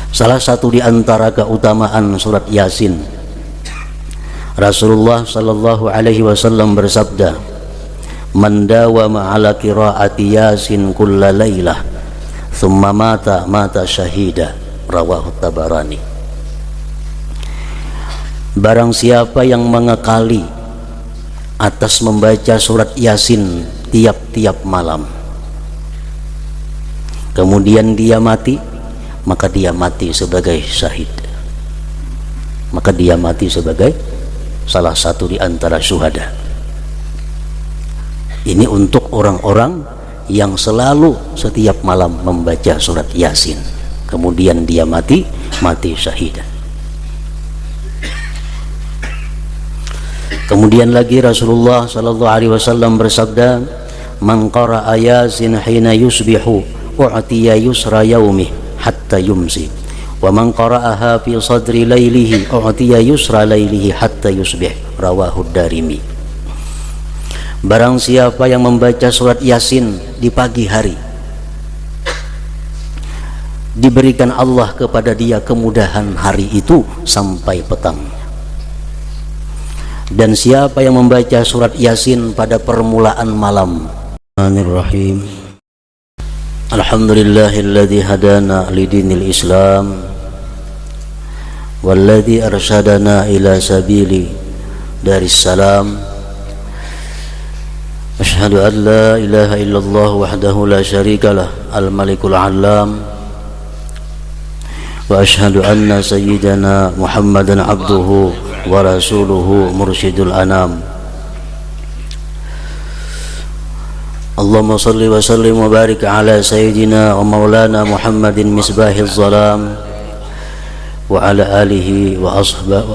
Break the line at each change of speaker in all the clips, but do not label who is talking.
Salah satu di antara keutamaan surat Yasin, Rasulullah sallallahu alaihi wasallam bersabda, "Man dawama ala qiraati Yasin kulla lailah, thumma mata syahida." Rawahu Tabarani. Barang siapa yang mengekali atas membaca surat Yasin tiap-tiap malam, kemudian dia mati, maka dia mati sebagai syahid. Maka dia mati sebagai salah satu di antara syuhada. Ini untuk orang-orang yang selalu setiap malam membaca surat Yasin, kemudian dia mati syahid. Kemudian lagi Rasulullah sallallahu alaihi wasallam bersabda, "Man qara'a Yasin hina yusbihu u'tiya yusra yaumih hatta yumsi, wa man qara'aha fi sadri lailihi u'tiya yusra lailihi hatta yusbih." Rawahu Darimi. Barang siapa yang membaca surat Yasin di pagi hari, diberikan Allah kepada dia kemudahan hari itu sampai petang. Dan siapa yang membaca surat Yasin pada permulaan malam, Bismillahirrahmanirrahim. Alhamdulillahilladzi hadana lidinil Islam walladzi arsyadana ila sabili daris salam. Asyhadu an la ilaha illallah wahdahu la syarikalah al-malikul alam, wa asyhadu anna sayyidana Muhammadan abduhu wa rasuluhu mursyidul anam. Allahumma salli wa sallim wa barik ala sayyidina wa maulana Muhammadin misbahiz zalam wa ala alihi wa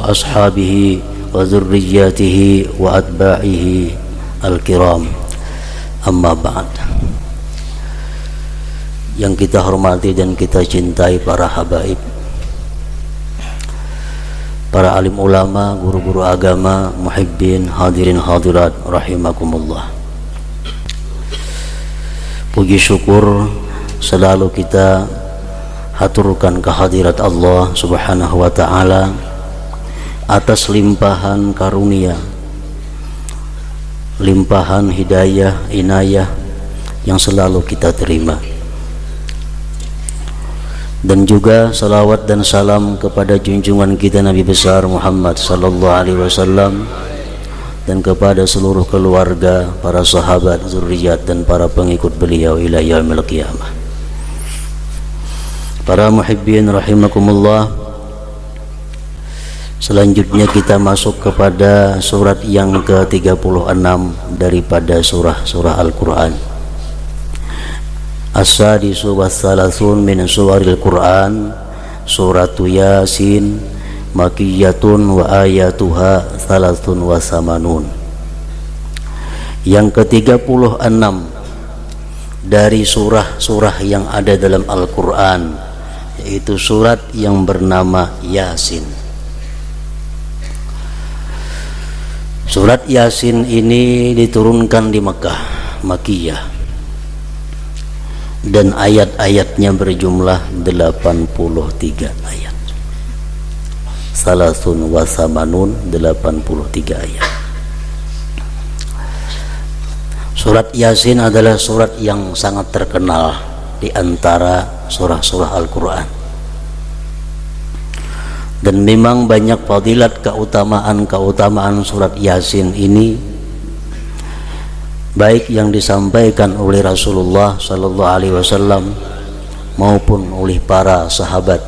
ashabihi wa dzurriyyatihi wa atba'ihi al-kiram. Amma ba'd. Yang kita hormati dan kita cintai para habaib, para alim ulama, guru-guru agama, muhibbin, hadirin hadirat rahimakumullah. Puji syukur selalu kita haturkan kehadirat Allah subhanahu wa ta'ala atas limpahan karunia, limpahan hidayah, inayah yang selalu kita terima. Dan juga salawat dan salam kepada junjungan kita Nabi besar Muhammad sallallahu alaihi wasallam, dan kepada seluruh keluarga, para sahabat, zuriat dan para pengikut beliau ila yaumil qiyamah. Para muhibbin rahimakumullah, selanjutnya kita masuk kepada surat yang ke-36 daripada surah Al-Quran. As-sadisu was-salasun min suwaril Quran, suratu Yasin, makiyatun wa ayatuha thalathun wa samanun. Yang ke-36 dari surah-surah yang ada dalam Al-Quran, yaitu surat yang bernama Yasin. Surat Yasin ini diturunkan di Mekah, Makiyah, dan ayat-ayatnya berjumlah 83 ayat. Salasun wa samanun, 83 ayat. Surat Yasin adalah surat yang sangat terkenal di antara surah-surah Al-Quran, dan memang banyak fadilat, keutamaan surat Yasin ini, baik yang disampaikan oleh Rasulullah sallallahu alaihi wasallam maupun oleh para sahabat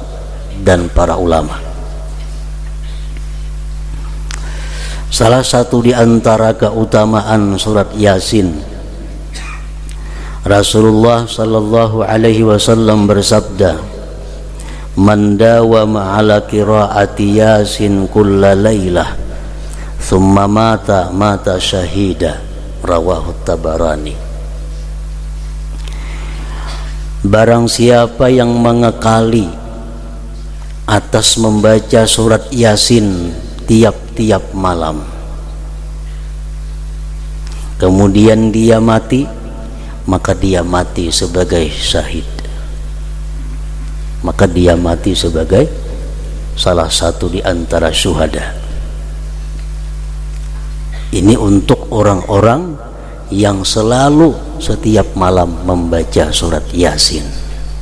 dan para ulama. Salah satu di antara keutamaan surat Yasin, Rasulullah sallallahu alaihi wasallam bersabda, "Man dawama ala qiraati Yasin kulla lailah, thumma mata syahida." Rawahu Tabarani. Barang siapa yang mengekali atas membaca surat Yasin tiap-tiap malam, kemudian dia mati, maka dia mati sebagai syahid. maka dia mati sebagai salah satu di antara syuhada. Ini untuk orang-orang yang selalu setiap malam membaca surat Yasin,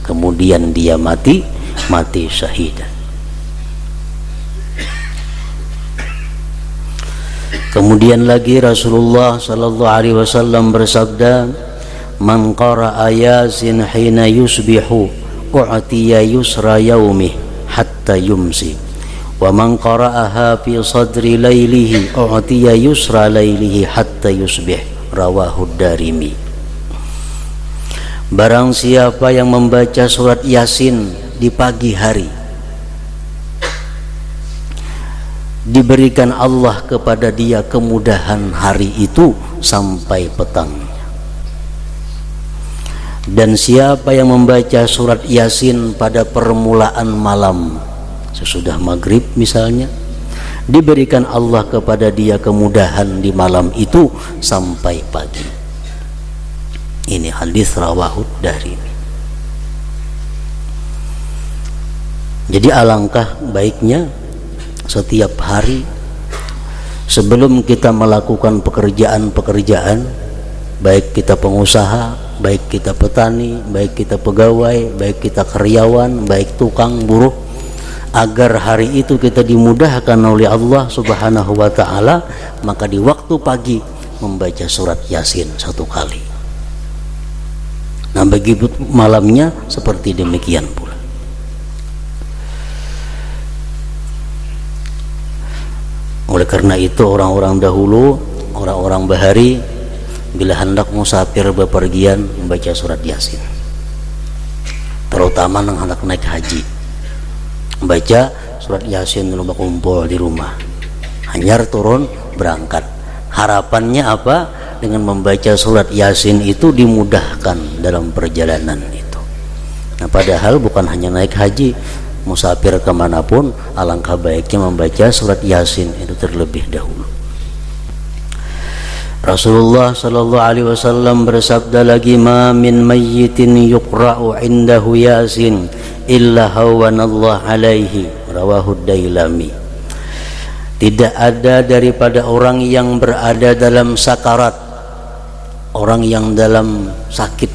kemudian dia mati syahid. Kemudian lagi Rasulullah sallallahu alaihi wasallam bersabda, "Man qara'a Yasin hina yusbihu u'tiya yusra yaumih hatta yumsi. Wa man qara'aha fi sadri lailihi u'tiya yusra lailihi hatta yusbih." Rawahu Darimi. Barang siapa yang membaca surat Yasin di pagi hari, diberikan Allah kepada dia kemudahan hari itu sampai petangnya. Dan siapa yang membaca surat Yasin pada permulaan malam, sesudah maghrib misalnya, diberikan Allah kepada dia kemudahan di malam itu sampai pagi. Ini hadis rawahu Darimi. Jadi alangkah baiknya setiap hari sebelum kita melakukan pekerjaan-pekerjaan, baik kita pengusaha, baik kita petani, baik kita pegawai, baik kita karyawan, baik tukang buruh, agar hari itu kita dimudahkan oleh Allah Subhanahu wa ta'ala, maka di waktu pagi membaca surat Yasin 1 kali. Nah, begitu malamnya seperti demikian pula. Oleh karena itu orang-orang dahulu, orang-orang bahari, bila hendak musafir bepergian membaca surat Yasin, terutama yang hendak naik haji, baca surat Yasin dulu kumpul di rumah, hanyar turun berangkat. Harapannya apa? Dengan membaca surat Yasin itu dimudahkan dalam perjalanan itu. Nah, padahal bukan hanya naik haji, musafir kemanapun alangkah baiknya membaca surat Yasin itu terlebih dahulu. Rasulullah sallallahu alaihi wasallam bersabda lagi, "Ma min mayyitin yuqra'u indahu Yasin illa hawanallah alaihi." Rawahu Dailami. Tidak ada daripada orang yang berada dalam sakarat, orang yang dalam sakit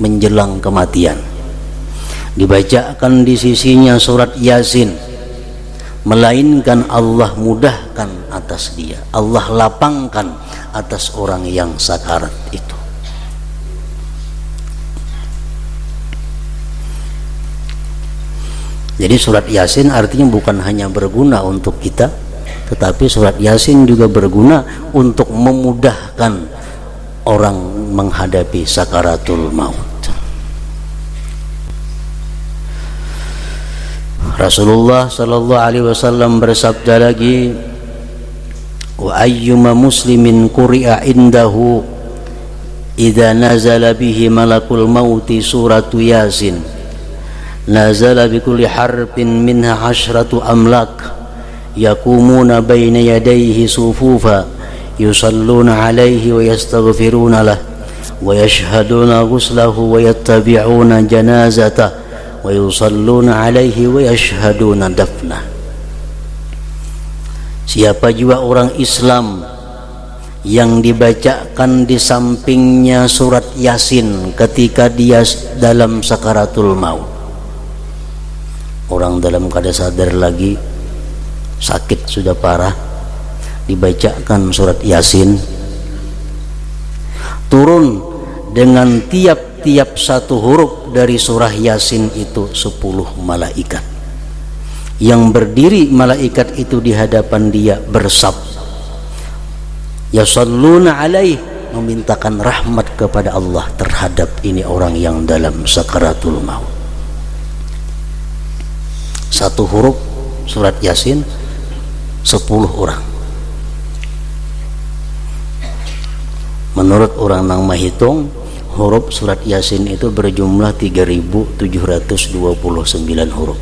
menjelang kematian, dibacakan di sisinya surat Yasin, melainkan Allah mudahkan atas dia, Allah lapangkan atas orang yang sakarat itu. Jadi surat Yasin artinya bukan hanya berguna untuk kita, tetapi surat Yasin juga berguna untuk memudahkan orang menghadapi sakaratul maut. Rasulullah sallallahu alaihi wasallam bersabda lagi, "Wa ayyuma muslimin quri'a indahu idza nazala bihi malakul mauti suratu Yasin nazala bikulli harfin minha 'ashratu amlak yakumuna baina yadayhi sufufa yusalluna alaihi wa yastaghfiruna lah wa yashhaduna ghuslahu wa yattabi'una janazatah wa yusalluna alaihi wa yashhaduna dafnah." Siapa juga orang Islam yang dibacakan di sampingnya surat Yasin ketika dia dalam sakaratul maut, orang dalam keadaan sadar lagi, sakit sudah parah, dibacakan surat Yasin, turun dengan tiap-tiap satu huruf dari surah Yasin itu 10 malaikat yang berdiri, malaikat itu di hadapan dia bersab, yasalluna alaih, memintakan rahmat kepada Allah terhadap ini orang yang dalam sakaratul maut. Satu huruf surat Yasin 10 orang. Menurut orang nang menghitung, huruf surat Yasin itu berjumlah 3.729 huruf.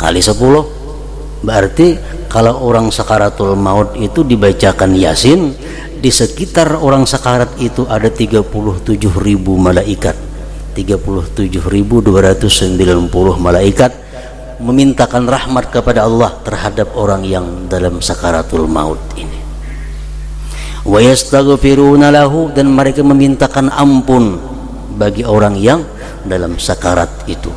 Kali 10 berarti kalau orang sakaratul maut itu dibacakan Yasin, di sekitar orang sakarat itu ada 37.000 malaikat 37.290 malaikat memintakan rahmat kepada Allah terhadap orang yang dalam sakaratul maut ini. Wa yastaghfiruna lahu, dan mereka memintakan ampun bagi orang yang dalam sakarat itu.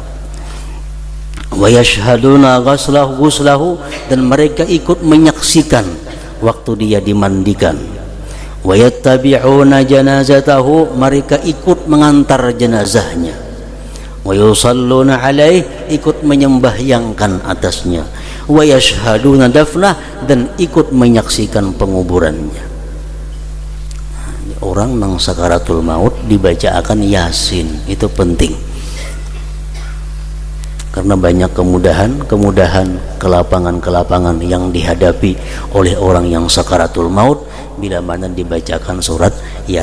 Wa yashhaduna ghuslahu, dan mereka ikut menyaksikan waktu dia dimandikan. Wa yattabi'una janazatahu, mereka ikut mengantar jenazahnya. Wa yusalluna alaih, ikut menyembahyangkan atasnya. Wa yashhaduna dafnah, dan ikut menyaksikan penguburannya. Orang nang sakaratul maut dibacakan Yasin, itu penting. Karena banyak kemudahan, kelapangan yang dihadapi oleh orang yang sakaratul maut bila mana dibacakan surat Yasin.